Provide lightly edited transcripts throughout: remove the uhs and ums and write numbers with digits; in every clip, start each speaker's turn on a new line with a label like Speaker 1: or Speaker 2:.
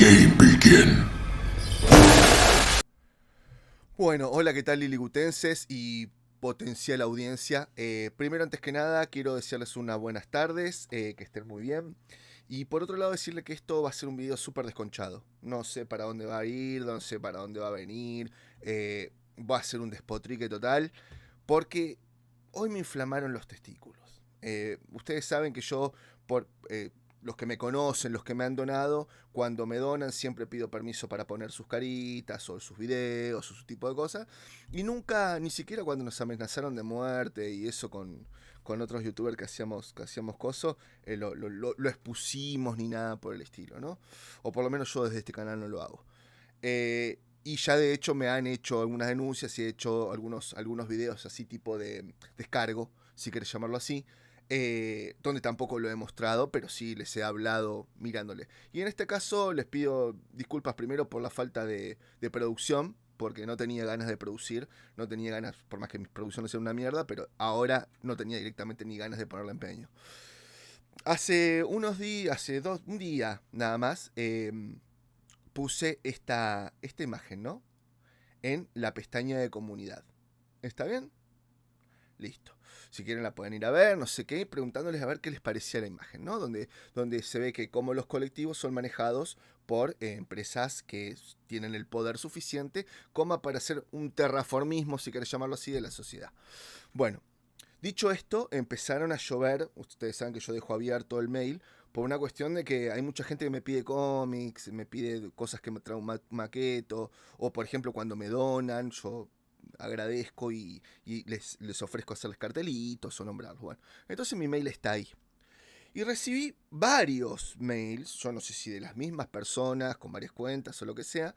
Speaker 1: game begin.
Speaker 2: Bueno, hola, ¿qué tal liligutenses y potencial audiencia? Primero, antes que nada, quiero desearles unas buenas tardes, que estén muy bien. Y por otro lado, decirle que esto va a ser un video súper desconchado. No sé para dónde va a ir, no sé para dónde va a venir. Va a ser un despotrique total, porque hoy me inflamaron los testículos. Ustedes saben que yo, por los que me conocen, los que me han donado, cuando me donan siempre pido permiso para poner sus caritas o sus videos o su tipo de cosas. Y nunca, ni siquiera cuando nos amenazaron de muerte y eso con otros youtubers que hacíamos coso, lo expusimos ni nada por el estilo, ¿no? O por lo menos yo desde este canal no lo hago. Y ya de hecho me han hecho algunas denuncias y he hecho algunos videos así tipo de descargo, si querés llamarlo así, donde tampoco lo he mostrado, pero sí les he hablado mirándole. Y en este caso les pido disculpas primero por la falta de producción, porque no tenía ganas de producir, no tenía ganas, por más que mis producciones sean una mierda, pero ahora no tenía directamente ni ganas de ponerle empeño. Hace unos días, un día nada más, puse esta imagen, ¿no? En la pestaña de comunidad. ¿Está bien? Listo. Si quieren la pueden ir a ver, no sé qué, preguntándoles a ver qué les parecía la imagen, ¿no? Donde se ve que como los colectivos son manejados por empresas que tienen el poder suficiente como para hacer un terraformismo, si querés llamarlo así, de la sociedad. Bueno, dicho esto, empezaron a llover. Ustedes saben que yo dejo abierto el mail por una cuestión de que hay mucha gente que me pide cómics, me pide cosas que me traen un maqueto, o por ejemplo cuando me donan, yo agradezco y les ofrezco hacerles cartelitos o nombrarlos. Bueno, entonces mi mail está ahí. Y recibí varios mails, yo no sé si de las mismas personas, con varias cuentas o lo que sea,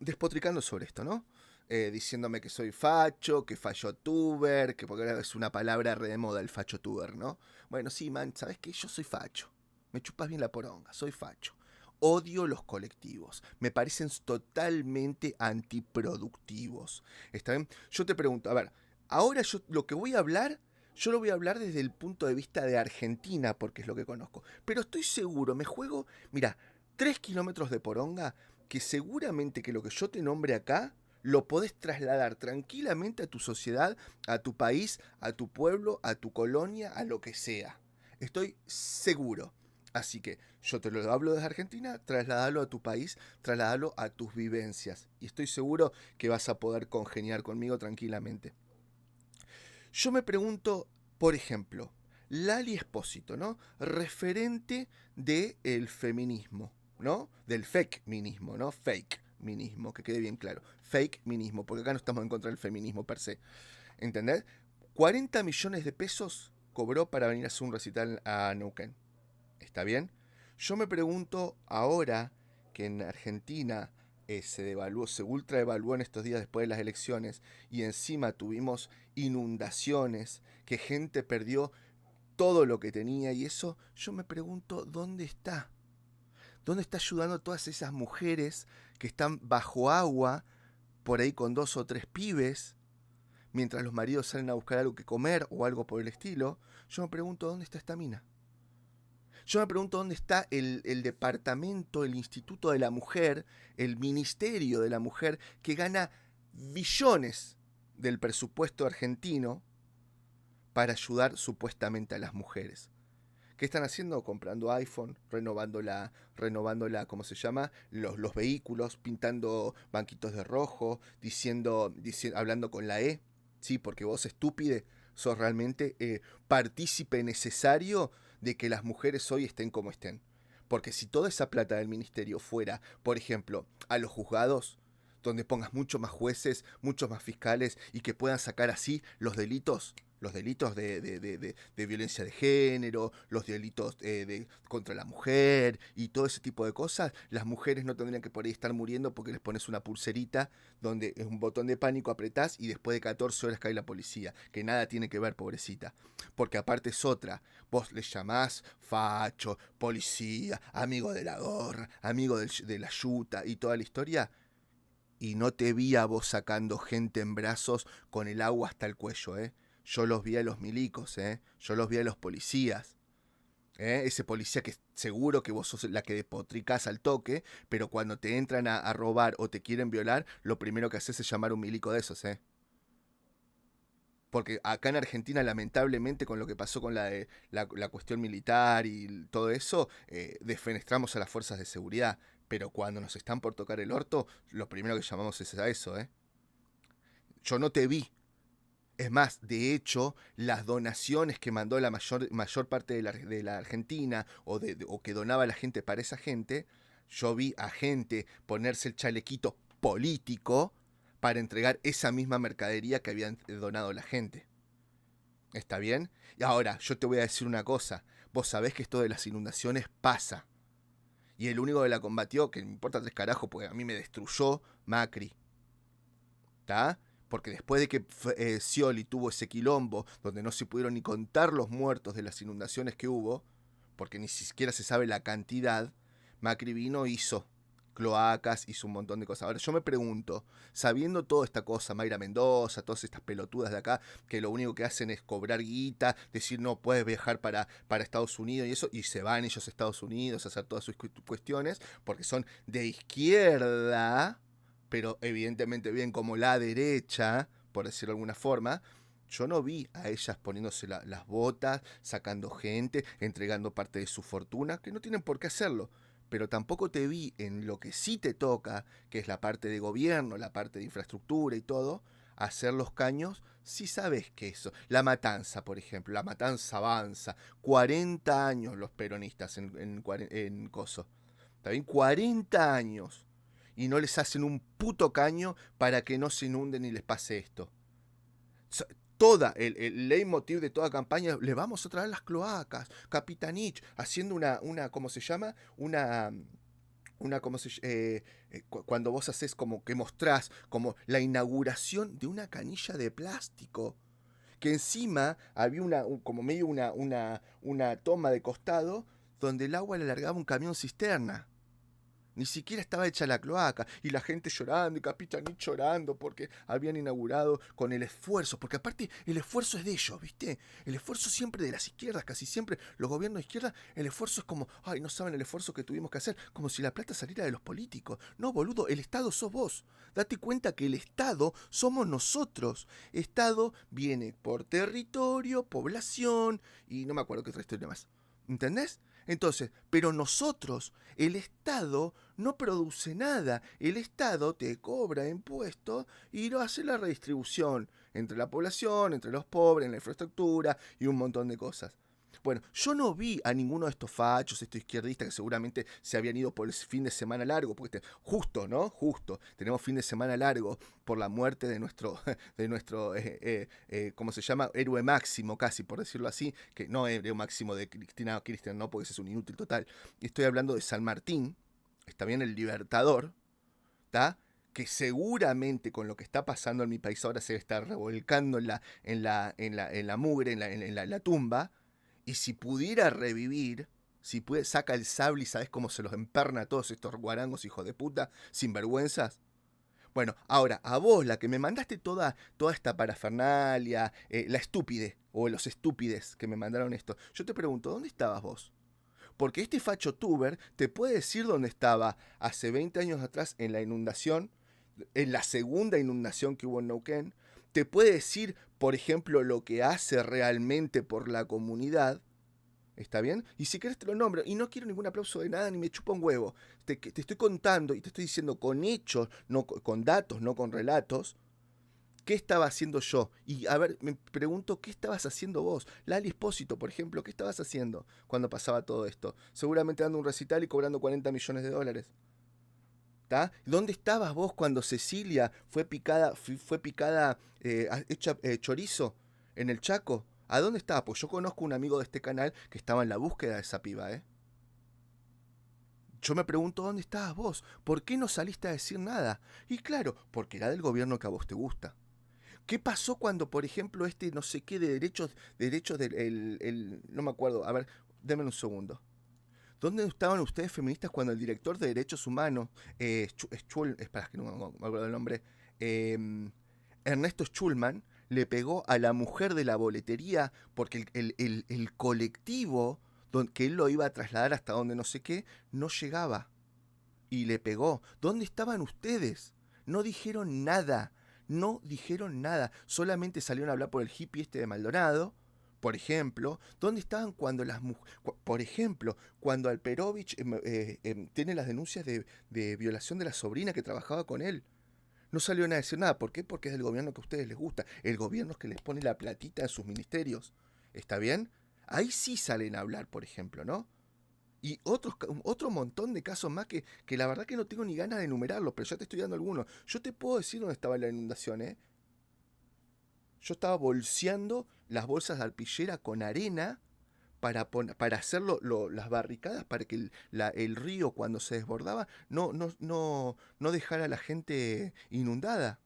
Speaker 2: despotricando sobre esto, ¿no? Diciéndome que soy facho, que fachotuber, que porque ahora es una palabra re de moda el fachotuber, ¿no? Bueno, sí, man, ¿sabes qué? Yo soy facho. Me chupas bien la poronga, soy facho. Odio los colectivos. Me parecen totalmente antiproductivos. ¿Está bien? Yo te pregunto, a ver, ahora yo lo que voy a hablar, yo lo voy a hablar desde el punto de vista de Argentina, porque es lo que conozco. Pero estoy seguro, me juego, mira, 3 kilómetros de poronga, que seguramente que lo que yo te nombre acá lo podés trasladar tranquilamente a tu sociedad, a tu país, a tu pueblo, a tu colonia, a lo que sea. Estoy seguro. Así que yo te lo hablo desde Argentina, trasladalo a tu país, trasladalo a tus vivencias. Y estoy seguro que vas a poder congeniar conmigo tranquilamente. Yo me pregunto, por ejemplo, Lali Espósito, ¿no? Referente del feminismo, ¿no? Del fake minismo, ¿no? Fake minismo, que quede bien claro. Fake minismo, porque acá no estamos en contra del feminismo per se. ¿Entendés? 40 millones de pesos cobró para venir a hacer un recital a Neuquén. ¿Está bien? Yo me pregunto ahora que en Argentina se devaluó, se ultra evaluó en estos días después de las elecciones y encima tuvimos inundaciones, que gente perdió todo lo que tenía y eso, yo me pregunto dónde está. ¿Dónde está ayudando a todas esas mujeres que están bajo agua, por ahí con 2 o 3 pibes, mientras los maridos salen a buscar algo que comer o algo por el estilo? Yo me pregunto dónde está esta mina. Yo me pregunto dónde está el departamento, el Instituto de la Mujer, el Ministerio de la Mujer, que gana billones del presupuesto argentino para ayudar supuestamente a las mujeres. ¿Qué están haciendo? Comprando iPhone, ¿cómo se llama? Los vehículos, pintando banquitos de rojo, hablando con la E, ¿sí? Porque vos, estúpide, sos realmente partícipe necesario de que las mujeres hoy estén como estén. Porque si toda esa plata del ministerio fuera, por ejemplo, a los juzgados, donde pongas muchos más jueces, muchos más fiscales y que puedan sacar así los delitos de violencia de género, los delitos contra la mujer y todo ese tipo de cosas, las mujeres no tendrían que por ahí estar muriendo porque les pones una pulserita donde es un botón de pánico, apretás y después de 14 horas cae la policía, que nada tiene que ver, pobrecita. Porque aparte es otra, vos les llamás facho, policía, amigo de la gorra, amigo de la yuta y toda la historia, y no te vi a vos sacando gente en brazos con el agua hasta el cuello, ¿eh? Yo los vi a los milicos, ¿eh? Yo los vi a los policías. Ese policía que seguro que vos sos la que despotricás al toque, pero cuando te entran a robar o te quieren violar, lo primero que haces es llamar a un milico de esos, ¿eh? Porque acá en Argentina, lamentablemente, con lo que pasó con la cuestión militar y todo eso, defenestramos a las fuerzas de seguridad. Pero cuando nos están por tocar el orto, lo primero que llamamos es a eso, ¿eh? Yo no te vi. Es más, de hecho, las donaciones que mandó la mayor parte de la Argentina o que donaba la gente para esa gente, yo vi a gente ponerse el chalequito político para entregar esa misma mercadería que habían donado la gente. ¿Está bien? Y ahora, yo te voy a decir una cosa. Vos sabés que esto de las inundaciones pasa. Y el único que la combatió, que me importa tres carajos, porque a mí me destruyó, Macri. ¿Está? Porque después de que Scioli tuvo ese quilombo, donde no se pudieron ni contar los muertos de las inundaciones que hubo, porque ni siquiera se sabe la cantidad, Macri vino, hizo cloacas, hizo un montón de cosas. Ahora yo me pregunto, sabiendo toda esta cosa, Mayra Mendoza, todas estas pelotudas de acá, que lo único que hacen es cobrar guita, decir no puedes viajar para Estados Unidos y eso, y se van ellos a Estados Unidos a hacer todas sus cuestiones, porque son de izquierda, pero evidentemente bien como la derecha, por decirlo de alguna forma. Yo no vi a ellas poniéndose las botas, sacando gente, entregando parte de su fortuna, que no tienen por qué hacerlo. Pero tampoco te vi en lo que sí te toca, que es la parte de gobierno, la parte de infraestructura y todo, hacer los caños si sabes que eso. La matanza, por ejemplo, la matanza avanza. 40 años los peronistas en Coso. ¿Está bien? 40 años. Y no les hacen un puto caño para que no se inunden y les pase esto. Toda el leitmotiv de toda campaña, le vamos a traer las cloacas, Capitanich, haciendo ¿cómo se llama? ¿Cómo se cuando vos haces como que mostrás como la inauguración de una canilla de plástico, que encima había como medio una toma de costado donde el agua le largaba un camión cisterna. Ni siquiera estaba hecha la cloaca. Y la gente llorando y Capitanich llorando porque habían inaugurado con el esfuerzo. Porque aparte el esfuerzo es de ellos, ¿viste? El esfuerzo siempre de las izquierdas, casi siempre los gobiernos de izquierda, el esfuerzo es como, ay, no saben el esfuerzo que tuvimos que hacer. Como si la plata saliera de los políticos. No, boludo, el Estado sos vos. Date cuenta que el Estado somos nosotros. Estado viene por territorio, población y no me acuerdo qué otra historia más. ¿Entendés? Entonces, pero nosotros, el Estado no produce nada. El Estado te cobra impuestos y lo hace la redistribución entre la población, entre los pobres, en la infraestructura y un montón de cosas. Bueno, yo no vi a ninguno de estos fachos, estos izquierdistas que seguramente se habían ido por el fin de semana largo, porque justo, ¿no? Justo, tenemos fin de semana largo por la muerte de nuestro ¿cómo se llama? Héroe máximo, casi, por decirlo así, que no héroe máximo de Cristina Kirchner, no, porque ese es un inútil total. Estoy hablando de San Martín, está bien, el Libertador, ¿está? Que seguramente con lo que está pasando en mi país ahora se está revolcando en la mugre, en la tumba, y si pudiera revivir, si puede, saca el sable y sabes cómo se los emperna a todos estos guarangos hijos de puta, sinvergüenzas. Bueno, ahora, a vos, la que me mandaste toda esta parafernalia, la estúpide, o los estúpides que me mandaron esto, yo te pregunto, ¿dónde estabas vos? Porque este facho tuber te puede decir dónde estaba hace 20 años atrás en la inundación, en la segunda inundación que hubo en Neuquén, te puede decir, por ejemplo, lo que hace realmente por la comunidad, ¿está bien? Y si querés te lo nombro, y no quiero ningún aplauso de nada, ni me chupa un huevo, te estoy contando y te estoy diciendo con hechos, no con datos, no con relatos, ¿qué estaba haciendo yo? Y a ver, me pregunto, ¿qué estabas haciendo vos? Lali Espósito, por ejemplo, ¿qué estabas haciendo cuando pasaba todo esto? Seguramente dando un recital y cobrando 40 millones de dólares. ¿Tá? ¿Dónde estabas vos cuando Cecilia fue picada, hecha chorizo en el Chaco? ¿A dónde estaba? Pues yo conozco un amigo de este canal que estaba en la búsqueda de esa piba, ¿eh? Yo me pregunto dónde estabas vos, ¿por qué no saliste a decir nada? Y claro, porque era del gobierno que a vos te gusta. ¿Qué pasó cuando, por ejemplo, este no sé qué de derechos del, no me acuerdo, a ver, denme un segundo. ¿Dónde estaban ustedes feministas cuando el director de derechos humanos, espera, que no me acuerdo el nombre, Ernesto Schulman, le pegó a la mujer de la boletería porque el colectivo que él lo iba a trasladar hasta donde no sé qué, no llegaba. Y le pegó. ¿Dónde estaban ustedes? No dijeron nada. No dijeron nada. Solamente salieron a hablar por el hippie este de Maldonado. Por ejemplo, ¿dónde estaban cuando las mujeres... Por ejemplo, cuando Alperovich tiene las denuncias de violación de la sobrina que trabajaba con él? No salieron a decir nada. ¿Por qué? Porque es del gobierno que a ustedes les gusta. El gobierno es que les pone la platita en sus ministerios. ¿Está bien? Ahí sí salen a hablar, por ejemplo, ¿no? Y otro montón de casos más que la verdad que no tengo ni ganas de enumerarlos, pero ya te estoy dando algunos. Yo te puedo decir dónde estaba la inundación, ¿eh? Yo estaba bolseando las bolsas de arpillera con arena para hacer las barricadas para que el río cuando se desbordaba no dejara a la gente inundada.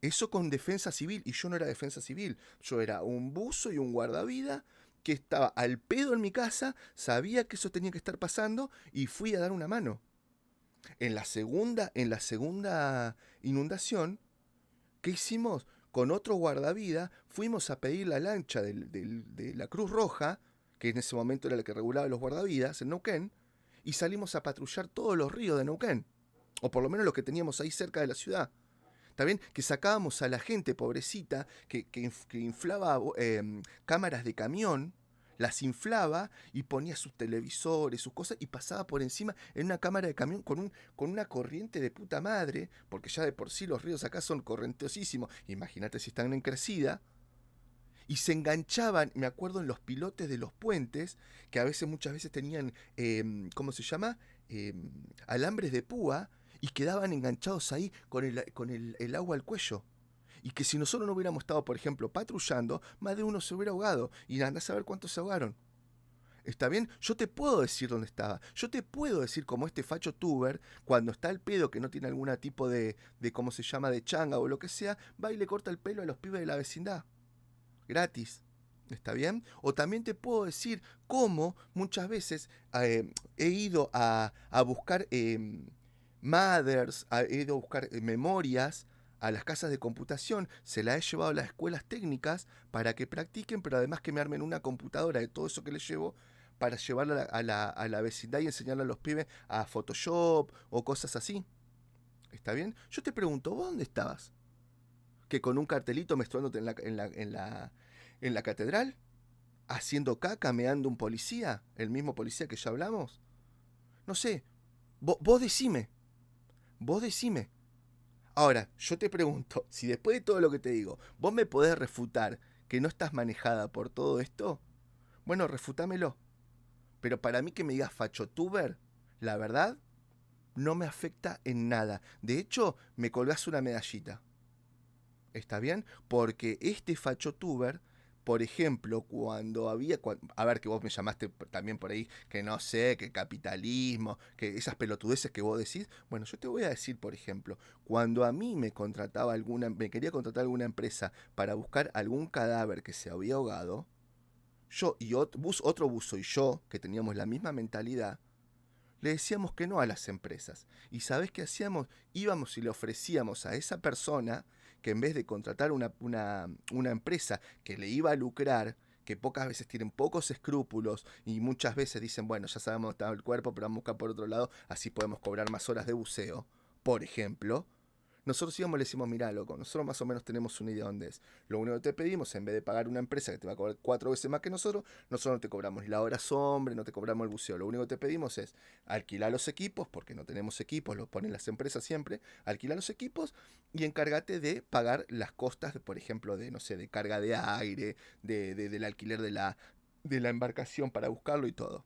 Speaker 2: Eso con defensa civil, y yo no era defensa civil, yo era un buzo y un guardavida que estaba al pedo en mi casa, sabía que eso tenía que estar pasando y fui a dar una mano. En la segunda inundación, ¿qué hicimos? Con otro guardavida fuimos a pedir la lancha de la Cruz Roja, que en ese momento era la que regulaba los guardavidas en Neuquén, y salimos a patrullar todos los ríos de Neuquén, o por lo menos los que teníamos ahí cerca de la ciudad. Está bien que sacábamos a la gente pobrecita que inflaba cámaras de camión, las inflaba y ponía sus televisores, sus cosas, y pasaba por encima en una cámara de camión con una corriente de puta madre, porque ya de por sí los ríos acá son correntosísimos, imagínate si están en crecida, y se enganchaban, me acuerdo, en los pilotes de los puentes, que muchas veces tenían, ¿cómo se llama? Alambres de púa, y quedaban enganchados ahí con el agua al cuello. Y que si nosotros no hubiéramos estado, por ejemplo, patrullando, más de uno se hubiera ahogado. Y andás a ver cuántos se ahogaron. ¿Está bien? Yo te puedo decir dónde estaba. Yo te puedo decir como este facho tuber, cuando está el pedo que no tiene algún tipo de ¿cómo se llama? De changa o lo que sea, va y le corta el pelo a los pibes de la vecindad. Gratis. ¿Está bien? O también te puedo decir cómo muchas veces he ido a buscar mothers, he ido a buscar memorias a las casas de computación, se las he llevado a las escuelas técnicas para que practiquen, pero además que me armen una computadora de todo eso que les llevo para llevarla a la vecindad y enseñarle a los pibes a Photoshop o cosas así. ¿Está bien? Yo te pregunto, ¿vos dónde estabas? ¿Que con un cartelito menstruándote en la catedral? ¿Haciendo caca, meando un policía? ¿El mismo policía que ya hablamos? No sé, vos decime, vos decime. Ahora, yo te pregunto, si después de todo lo que te digo, vos me podés refutar que no estás manejada por todo esto, bueno, refutámelo. Pero para mí que me digas fachotuber, la verdad, no me afecta en nada. De hecho, me colgás una medallita. ¿Está bien? Porque este fachotuber, por ejemplo, a ver, que vos me llamaste también por ahí, que no sé, que capitalismo, que esas pelotudeces que vos decís. Bueno, yo te voy a decir, por ejemplo, cuando a mí me quería contratar alguna empresa para buscar algún cadáver que se había ahogado, yo y otro buzo y yo, que teníamos la misma mentalidad, le decíamos que no a las empresas. ¿Y sabés qué hacíamos? Íbamos y le ofrecíamos a esa persona que en vez de contratar una empresa que le iba a lucrar, que pocas veces tienen pocos escrúpulos y muchas veces dicen, bueno, ya sabemos dónde está el cuerpo, pero vamos a buscar por otro lado, así podemos cobrar más horas de buceo, por ejemplo. Nosotros íbamos y le decimos, mirá, loco, nosotros más o menos tenemos una idea de dónde es. Lo único que te pedimos, en vez de pagar una empresa que te va a cobrar 4 veces más que nosotros no te cobramos ni la hora sombra, no te cobramos el buceo. Lo único que te pedimos es alquilar los equipos, porque no tenemos equipos, los ponen las empresas siempre, alquilar los equipos y encárgate de pagar las costas, por ejemplo, de, no sé, de carga de aire, del alquiler de la embarcación para buscarlo y todo.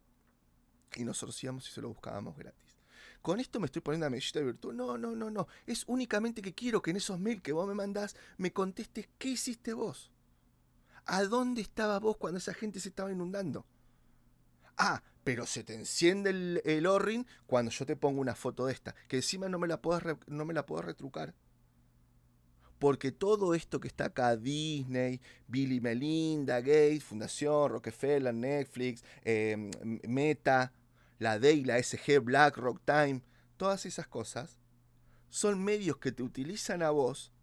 Speaker 2: Y nosotros íbamos y se lo buscábamos gratis. Con esto me estoy poniendo a medallita de virtud. No, no, no, no. Es únicamente que quiero que en esos mails que vos me mandás me contestes qué hiciste vos. ¿A dónde estabas vos cuando esa gente se estaba inundando? Ah, pero se te enciende el ORRIN cuando yo te pongo una foto de esta. Que encima no me la puedo retrucar. Porque todo esto que está acá, Disney, Bill y Melinda Gates, Fundación, Rockefeller, Netflix, Meta, la D y la SG, BlackRock, Time, todas esas cosas, son medios que te utilizan a vos,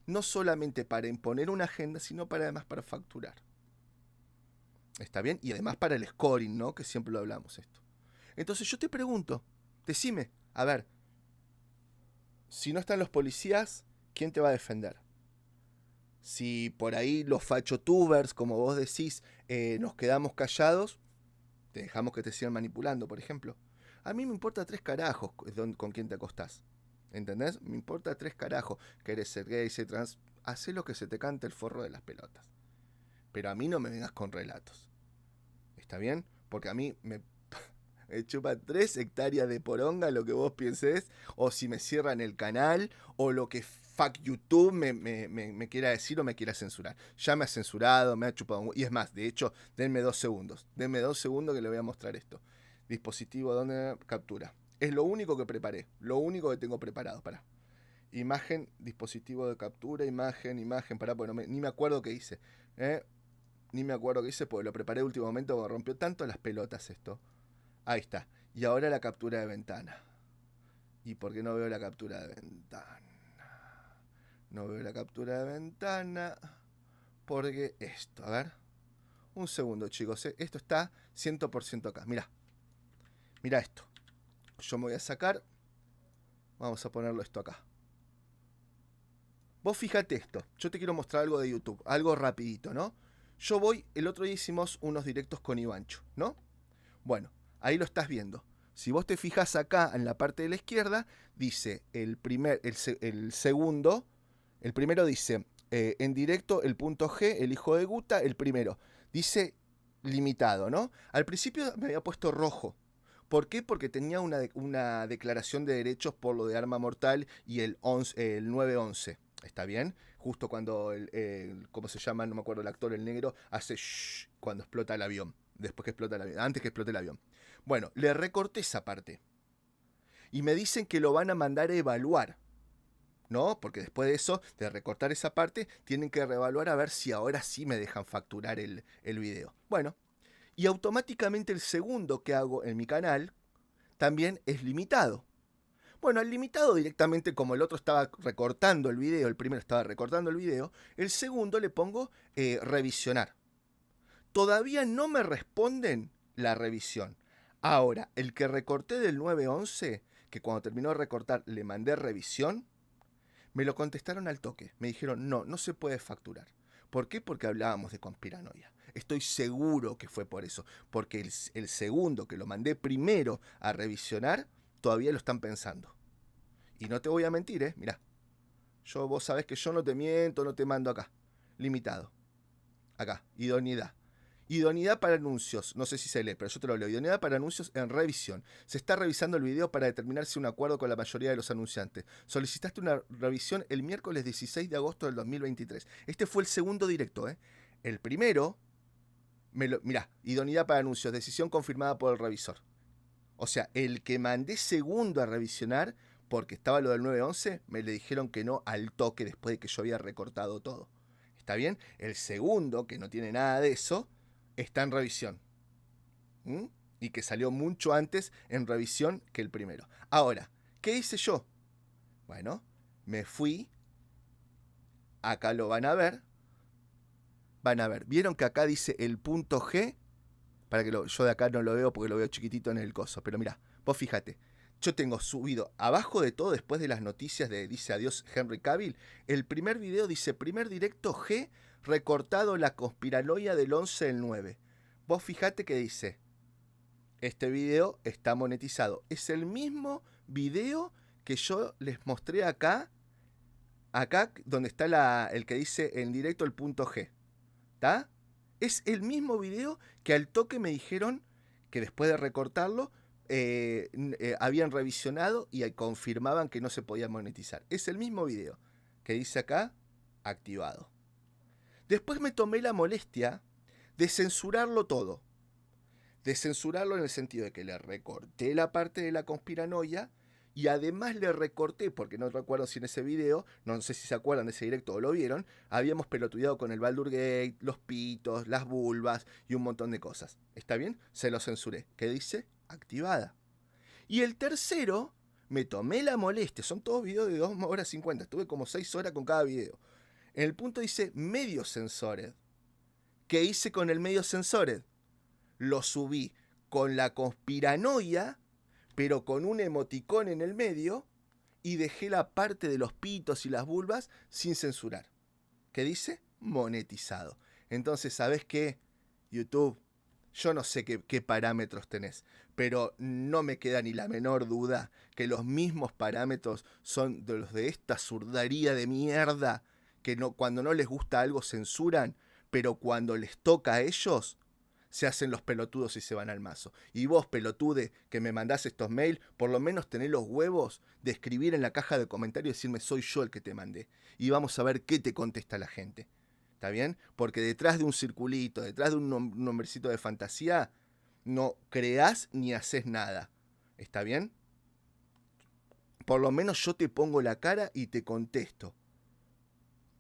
Speaker 2: no solamente para imponer una agenda, sino además para facturar. ¿Está bien? Y además para el scoring, ¿no? Que siempre lo hablamos esto. Entonces yo te pregunto, decime, a ver, si no están los policías, ¿quién te va a defender? Si por ahí los fachotubers, como vos decís, nos quedamos callados, te dejamos que te sigan manipulando, por ejemplo. A mí me importa 3 carajos con quién te acostás. ¿Entendés? Me importa 3 carajos. Querés ser gay, ser trans, hacé lo que se te cante el forro de las pelotas. Pero a mí no me vengas con relatos. ¿Está bien? Porque a mí me chupa 3 hectáreas de poronga lo que vos pienses, o si me cierran el canal, o lo que fuck YouTube me quiera decir o me quiera censurar. Ya me ha censurado, me ha chupado. Y es más, de hecho, denme 2 segundos. Denme 2 segundos que le voy a mostrar esto. Dispositivo donde captura. Es lo único que preparé. Lo único que tengo preparado. Para. Imagen, dispositivo de captura, imagen, para, bueno, ni me acuerdo qué hice. Ni me acuerdo qué hice porque lo preparé último momento, me rompió tanto las pelotas esto. Ahí está. Y ahora la captura de ventana. ¿Y por qué no veo la captura de ventana? No veo la captura de ventana. Porque esto, a ver. Un segundo, chicos. Esto está 100% acá. Mirá. Mirá esto. Yo me voy a sacar. Vamos a ponerlo esto acá. Vos fíjate esto. Yo te quiero mostrar algo de YouTube. Algo rapidito, ¿no? Yo voy. El otro día hicimos unos directos con Ivancho, ¿no? Bueno. Ahí lo estás viendo. Si vos te fijas acá en la parte de la izquierda, dice el segundo. El primero dice en directo el punto G, el hijo de Guta, el primero. Dice limitado, ¿no? Al principio me había puesto rojo. ¿Por qué? Porque tenía una declaración de derechos por lo de arma mortal y el 911. ¿Está bien? Justo cuando ¿cómo se llama? No me acuerdo el actor, el negro, hace shh cuando explota el avión. Después que explota el avión. Antes que explote el avión. Bueno, le recorté esa parte. Y me dicen que lo van a mandar a evaluar. ¿No? Porque después de eso, de recortar esa parte, tienen que reevaluar a ver si ahora sí me dejan facturar el video. Bueno, y automáticamente el segundo que hago en mi canal también es limitado. Bueno, al limitado directamente, como el otro estaba recortando el video, el primero estaba recortando el video, el segundo le pongo revisionar. Todavía no me responden la revisión. Ahora, el que recorté del 911, que cuando terminó de recortar le mandé revisión, me lo contestaron al toque. Me dijeron, no se puede facturar. ¿Por qué? Porque hablábamos de conspiranoia. Estoy seguro que fue por eso. Porque el segundo que lo mandé primero a revisionar, todavía lo están pensando. Y no te voy a mentir, mirá. Vos sabés que yo no te miento, no te mando acá. Limitado. Acá, idoneidad. Idoneidad para anuncios, no sé si se lee, pero yo te lo leo. Idoneidad para anuncios en revisión. Se está revisando el video para determinar si un acuerdo con la mayoría de los anunciantes. Solicitaste una revisión el miércoles 16 de agosto del 2023. Este fue el segundo directo, El primero, mirá, idoneidad para anuncios, decisión confirmada por el revisor. O sea, el que mandé segundo a revisionar, porque estaba lo del 911, me le dijeron que no al toque después de que yo había recortado todo. ¿Está bien? El segundo, que no tiene nada de eso, está en revisión. Y que salió mucho antes en revisión que el primero. Ahora, ¿qué hice yo? Bueno, me fui. Acá lo van a ver. Van a ver. ¿Vieron que acá dice el punto G? Para que yo de acá no lo veo porque lo veo chiquitito en el coso. Pero mirá, vos fíjate. Yo tengo subido abajo de todo, después de las noticias de dice adiós Henry Cavill, el primer video dice primer directo G recortado la conspiranoia del 11 del 9. Vos fíjate que dice, este video está monetizado. Es el mismo video que yo les mostré acá donde está el que dice en directo el punto G. ¿Está? Es el mismo video que al toque me dijeron que después de recortarlo habían revisionado y confirmaban que no se podía monetizar. Es el mismo video que dice acá, activado. Después me tomé la molestia de censurarlo todo. De censurarlo en el sentido de que le recorté la parte de la conspiranoia y además le recorté, porque no recuerdo si en ese video, no sé si se acuerdan de ese directo o lo vieron, habíamos pelotudeado con el Baldur Gate, los pitos, las vulvas y un montón de cosas. ¿Está bien? Se lo censuré. ¿Qué dice? Activada. Y el tercero, me tomé la molestia, son todos videos de 2 horas 50, estuve como 6 horas con cada video. En el punto dice medio censored. ¿Qué hice con el medio censored? lo subí con la conspiranoia, pero con un emoticón en el medio, y dejé la parte de los pitos y las vulvas sin censurar. ¿Qué dice? Monetizado. Entonces, ¿sabes qué? YouTube, yo no sé qué parámetros tenés, pero no me queda ni la menor duda que los mismos parámetros son de los de esta zurdaría de mierda, que no, cuando no les gusta algo censuran, pero cuando les toca a ellos, se hacen los pelotudos y se van al mazo. Y vos, pelotude, que me mandás estos mails, por lo menos tenés los huevos de escribir en la caja de comentarios y decirme soy yo el que te mandé. Y vamos a ver qué te contesta la gente. ¿Está bien? Porque detrás de un circulito, detrás de un nombrecito de fantasía, no creás ni haces nada. ¿Está bien? Por lo menos yo te pongo la cara y te contesto.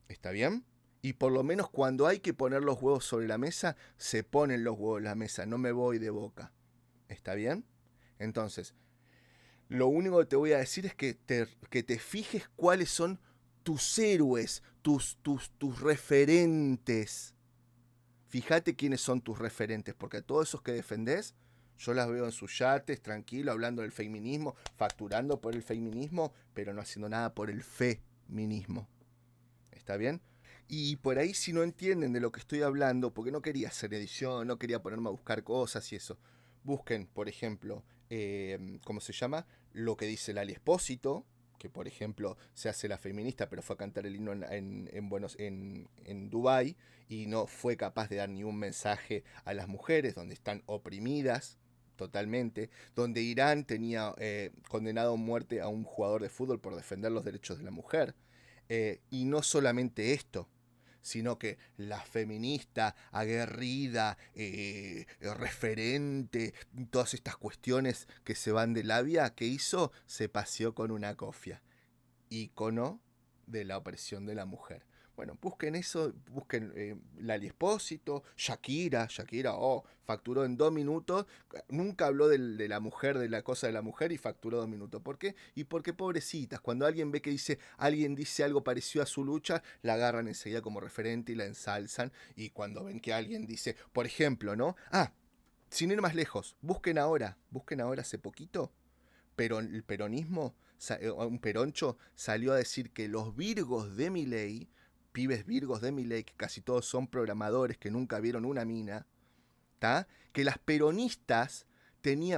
Speaker 2: ¿Está bien? Y por lo menos cuando hay que poner los huevos sobre la mesa, se ponen los huevos en la mesa, no me voy de boca. ¿Está bien? Entonces, lo único que te voy a decir es que te fijes cuáles son tus héroes, tus referentes. Fíjate quiénes son tus referentes, porque a todos esos que defendés, yo las veo en sus yates, tranquilo, hablando del feminismo, facturando por el feminismo, pero no haciendo nada por el feminismo. ¿Está bien? Y por ahí si no entienden de lo que estoy hablando, porque no quería hacer edición, no quería ponerme a buscar cosas y eso, busquen, por ejemplo, ¿cómo se llama? Lo que dice Lali Espósito, que por ejemplo se hace la feminista, pero fue a cantar el himno en Dubái y no fue capaz de dar ni un mensaje a las mujeres, donde están oprimidas totalmente, donde Irán tenía condenado a muerte a un jugador de fútbol por defender los derechos de la mujer. Y no solamente esto, sino que la feminista, aguerrida, referente, todas estas cuestiones que se van de labia, ¿qué hizo? Se paseó con una cofia, ícono de la opresión de la mujer. Bueno, busquen eso, busquen Lali Espósito, Shakira, facturó en 2 minutos, nunca habló de la mujer, de la cosa de la mujer y facturó 2 minutos. ¿Por qué? Y porque pobrecitas, cuando alguien ve que alguien dice algo parecido a su lucha, la agarran enseguida como referente y la ensalzan, y cuando ven que alguien dice, por ejemplo, ¿no? Sin ir más lejos, busquen ahora hace poquito, pero el peronismo, un peroncho, salió a decir que los virgos de Milei, pibes virgos de Milei, que casi todos son programadores que nunca vieron una mina, ¿tá? Que las peronistas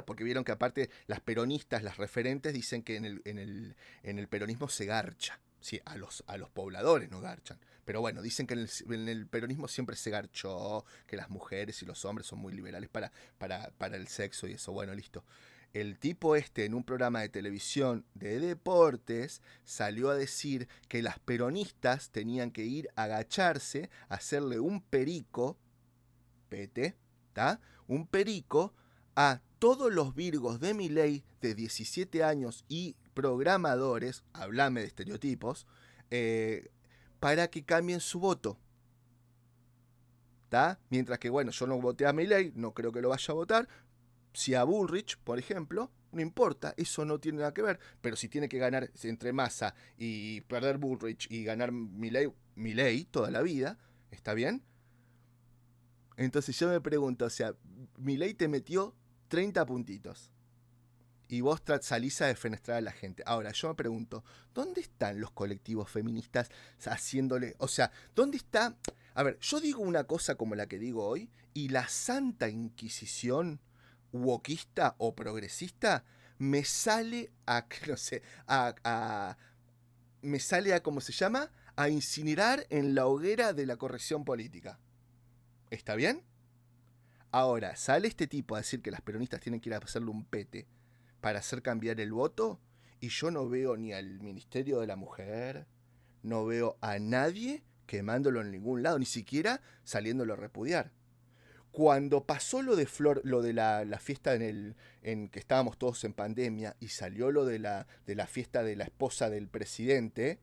Speaker 2: porque vieron que aparte las peronistas, las referentes, dicen que en el peronismo se garcha. Sí, a los pobladores no garchan. Pero bueno, dicen que en el peronismo siempre se garchó, que las mujeres y los hombres son muy liberales para el sexo y eso. Bueno, listo. El tipo en un programa de televisión de deportes salió a decir que las peronistas tenían que ir a agacharse, hacerle un perico, pete, ¿tá? Un perico a todos los virgos de Milei de 17 años y programadores, hablame de estereotipos, para que cambien su voto. ¿Tá? Mientras que, bueno, yo no voté a Milei, no creo que lo vaya a votar. Si a Bullrich, por ejemplo, no importa, eso no tiene nada que ver, pero si tiene que ganar entre Massa y perder Bullrich y ganar Milei toda la vida, ¿está bien? Entonces yo me pregunto, o sea, Milei te metió 30 puntitos y vos salís a defenestrar a la gente. Ahora, yo me pregunto, ¿dónde están los colectivos feministas haciéndole, o sea, ¿dónde está? A ver, yo digo una cosa como la que digo hoy y la Santa Inquisición wokista o progresista me sale a, no sé, me sale a, ¿cómo se llama? A incinerar en la hoguera de la corrección política. ¿Está bien? Ahora, sale este tipo a decir que las peronistas tienen que ir a hacerle un pete para hacer cambiar el voto y yo no veo ni al Ministerio de la Mujer, no veo a nadie quemándolo en ningún lado, ni siquiera saliéndolo a repudiar. Cuando pasó lo de Flor, lo de la fiesta en que estábamos todos en pandemia y salió lo de la fiesta de la esposa del presidente,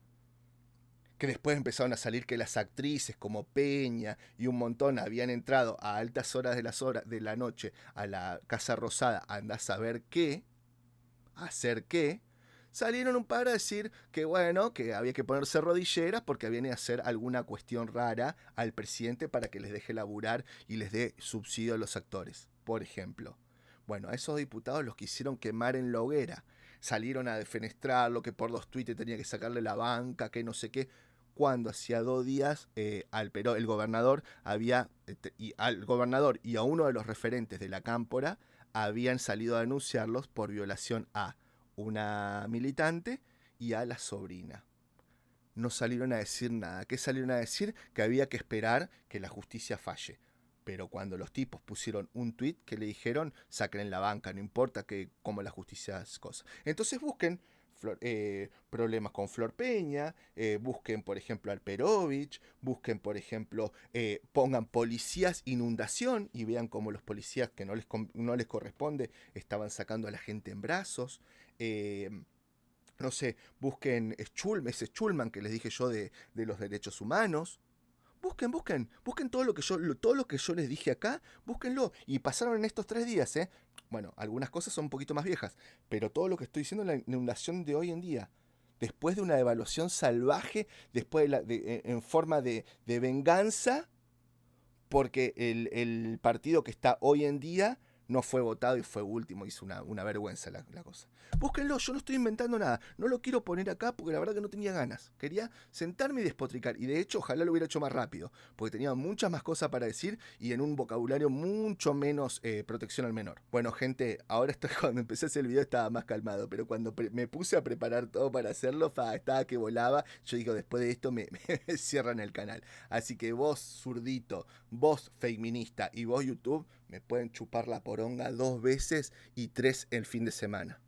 Speaker 2: que después empezaron a salir que las actrices como Peña y un montón habían entrado a altas horas de la noche a la Casa Rosada, anda a saber qué, a hacer qué, salieron un par a decir que bueno, que había que ponerse rodilleras porque viene a hacer alguna cuestión rara al presidente para que les deje laburar y les dé subsidio a los actores. por ejemplo. Bueno, a esos diputados los quisieron quemar en la hoguera. Salieron a defenestrarlo, que por los tuites tenía que sacarle la banca, que no sé qué. Cuando hacía 2 días el gobernador al gobernador y a uno de los referentes de la cámpora habían salido a denunciarlos por violación a una militante y a la sobrina. No salieron a decir nada. ¿Qué salieron a decir? Que había que esperar que la justicia falle. Pero cuando los tipos pusieron un tuit que le dijeron, saquen en la banca, no importa que como la justicia es cosa. Entonces busquen problemas con Flor Peña, busquen por ejemplo al Perovich, busquen por ejemplo, pongan policías inundación y vean cómo los policías que no les corresponde estaban sacando a la gente en brazos. No sé, busquen ese Schulman que les dije yo de los derechos humanos. Busquen todo lo que yo les dije acá, búsquenlo. Y pasaron en estos 3 días, ¿eh? Bueno, algunas cosas son un poquito más viejas, pero todo lo que estoy diciendo es la inundación de hoy en día. Después de una devaluación salvaje, después en forma de venganza, porque el partido que está hoy en día no fue votado y fue último, hizo una vergüenza la cosa. Búsquenlo, yo no estoy inventando nada, no lo quiero poner acá porque la verdad que no tenía ganas. Quería sentarme y despotricar, y de hecho ojalá lo hubiera hecho más rápido, porque tenía muchas más cosas para decir y en un vocabulario mucho menos protección al menor. Bueno gente, ahora estoy, cuando empecé a hacer el video estaba más calmado, pero cuando me puse a preparar todo para hacerlo, estaba que volaba. Yo digo, después de esto me cierran el canal. Así que vos, zurdito, vos, feminista, y vos, YouTube, me pueden chupar la poronga 2 veces y 3 el fin de semana.